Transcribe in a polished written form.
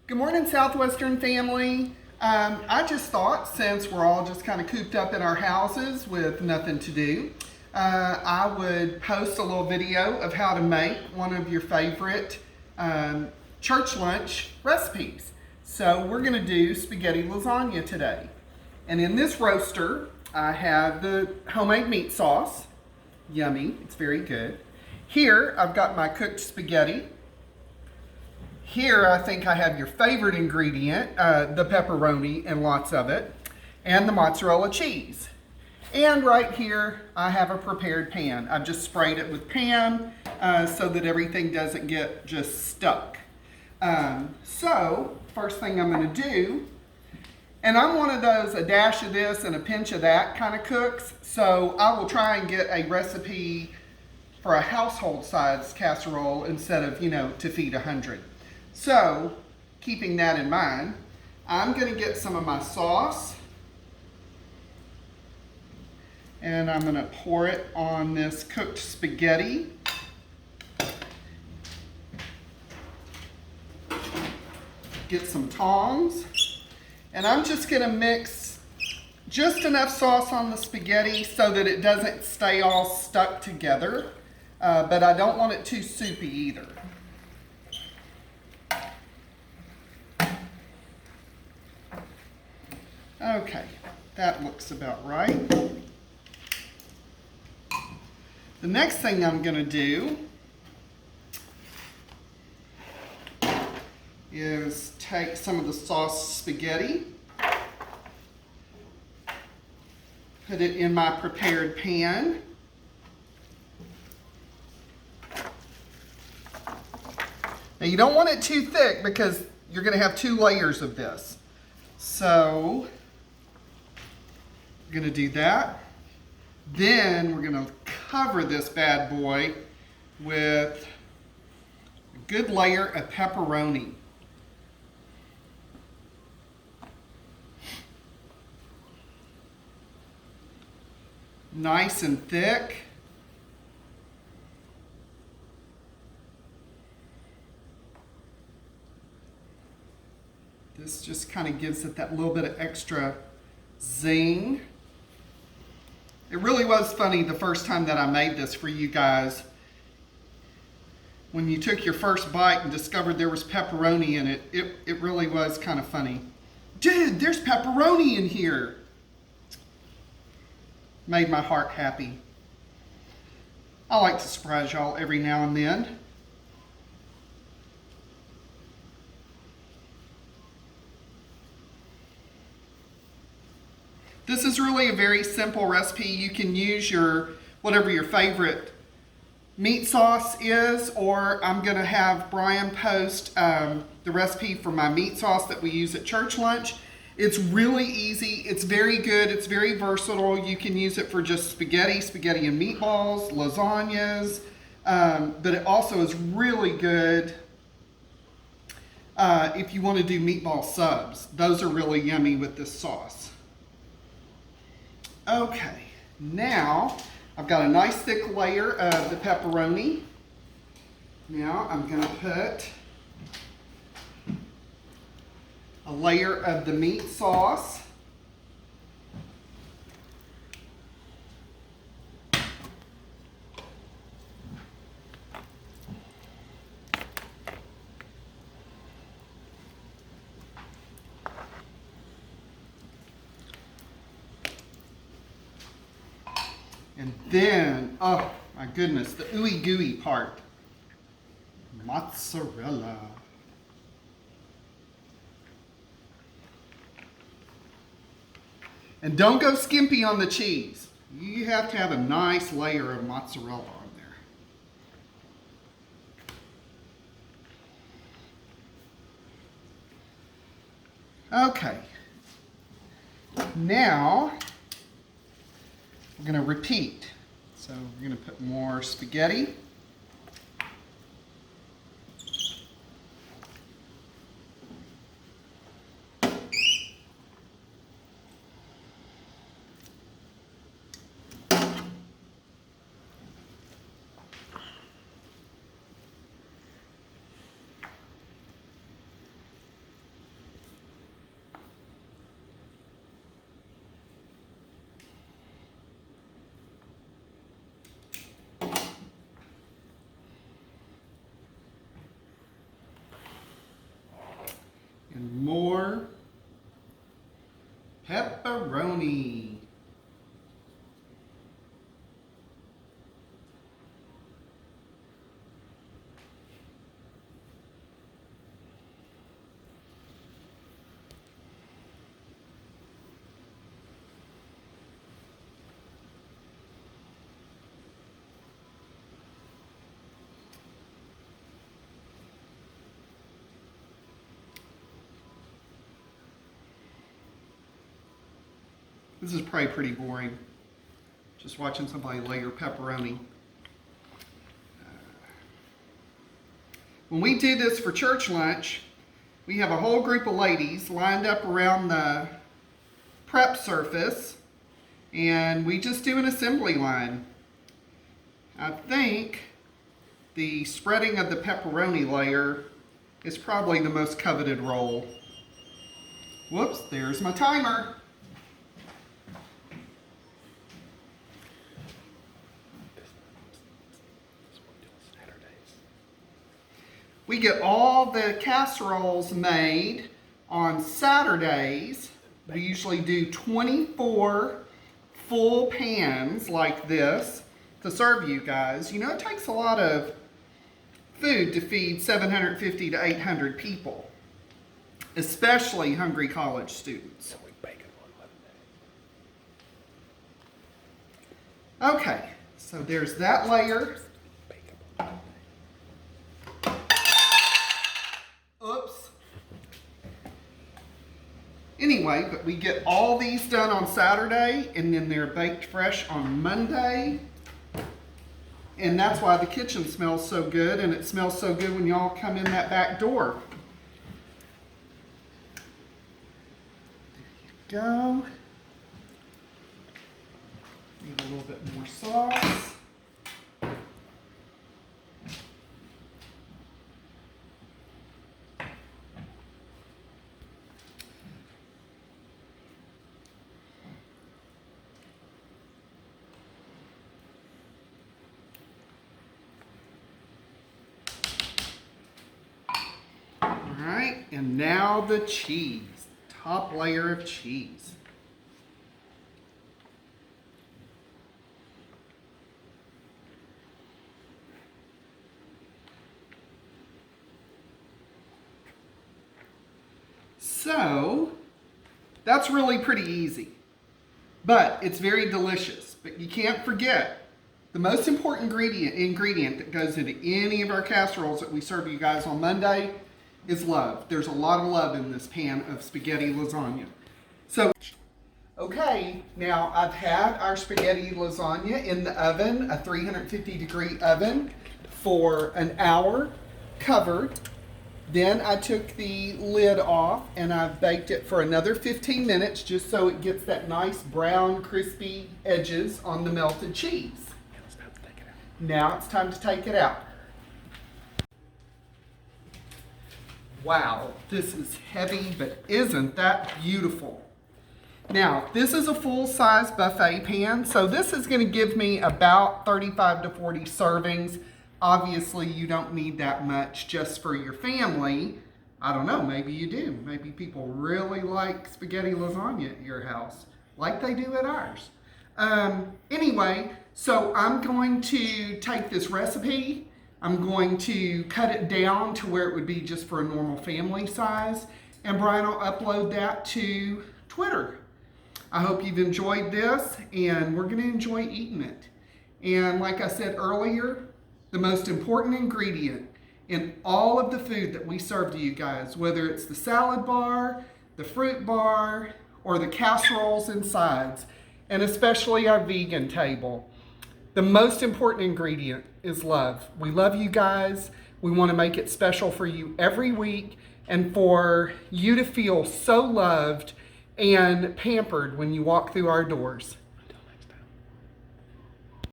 Good morning, Southwestern family. I just thought, since we're all just kind of cooped up in our houses with nothing to do, I would post a little video of how to make one of your favorite church lunch recipes. So we're going to do spaghetti lasagna today. And in this roaster, I have the homemade meat sauce. Yummy, it's very good. Here, I've got my cooked spaghetti. Here, I think I have your favorite ingredient, the pepperoni and lots of it, and the mozzarella cheese. And right here, I have a prepared pan. I've just sprayed it with Pam so that everything doesn't get just stuck. So, first thing I'm gonna do, and I'm one of those, a dash of this and a pinch of that kind of cooks, so I will try and get a recipe for a household size casserole instead of, to feed 100. So, keeping that in mind, I'm going to get some of my sauce and I'm going to pour it on this cooked spaghetti. Get some tongs, and I'm just going to mix just enough sauce on the spaghetti so that it doesn't stay all stuck together, but I don't want it too soupy either. Okay, that looks about right. The next thing I'm going to do is take some of the sauce spaghetti, put it in my prepared pan. Now you don't want it too thick because you're going to have 2 layers of this. So we're going to do that. Then we're going to cover this bad boy with a good layer of pepperoni. Nice and thick. This just kind of gives it that little bit of extra zing. It really was funny the first time that I made this for you guys. When you took your first bite and discovered there was pepperoni in it, it really was kind of funny. Dude, there's pepperoni in here. Made my heart happy. I like to surprise y'all every now and then. This is really a very simple recipe. You can use whatever your favorite meat sauce is, or I'm going to have Brian post the recipe for my meat sauce that we use at church lunch. It's really easy. It's very good. It's very versatile. You can use it for just spaghetti and meatballs, lasagnas, but it also is really good if you want to do meatball subs. Those are really yummy with this sauce. Okay, now I've got a nice thick layer of the pepperoni. Now I'm going to put a layer of the meat sauce. And then, oh my goodness, the ooey gooey part, mozzarella. And don't go skimpy on the cheese. You have to have a nice layer of mozzarella on there. Okay. Now, we're going to repeat. So we're going to put more spaghetti. more pepperoni. This is probably pretty boring, just watching somebody layer pepperoni. When we do this for church lunch, we have a whole group of ladies lined up around the prep surface, and we just do an assembly line. I think the spreading of the pepperoni layer is probably the most coveted role. Whoops, there's my timer. We get all the casseroles made on Saturdays. We usually do 24 full pans like this to serve you guys. You know, it takes a lot of food to feed 750 to 800 people, especially hungry college students. Okay, so there's that layer. Oops. Anyway, but we get all these done on Saturday, and then they're baked fresh on Monday. And that's why the kitchen smells so good, and it smells so good when y'all come in that back door. There you go. Need a little bit more sauce. Alright, and now the cheese. Top layer of cheese. So, that's really pretty easy. But it's very delicious. But you can't forget the most important ingredient that goes into any of our casseroles that we serve you guys on Monday is love. There's a lot of love in this pan of spaghetti lasagna. So, okay, now I've had our spaghetti lasagna in the oven, a 350-degree oven, for an hour, covered. Then I took the lid off and I've baked it for another 15 minutes just so it gets that nice brown, crispy edges on the melted cheese. Now it's time to take it out. Wow, this is heavy, but isn't that beautiful? Now, this is a full-size buffet pan, so this is going to give me about 35 to 40 servings. Obviously, you don't need that much just for your family. I don't know, maybe you do. Maybe people really like spaghetti lasagna at your house, like they do at ours. Anyway, so I'm going to take this recipe. I'm going to cut it down to where it would be just for a normal family size. And Brian will upload that to Twitter. I hope you've enjoyed this, and we're going to enjoy eating it. And like I said earlier, the most important ingredient in all of the food that we serve to you guys, whether it's the salad bar, the fruit bar, or the casseroles and sides, and especially our vegan table, the most important ingredient is love. We love you guys. We want to make it special for you every week and for you to feel so loved and pampered when you walk through our doors.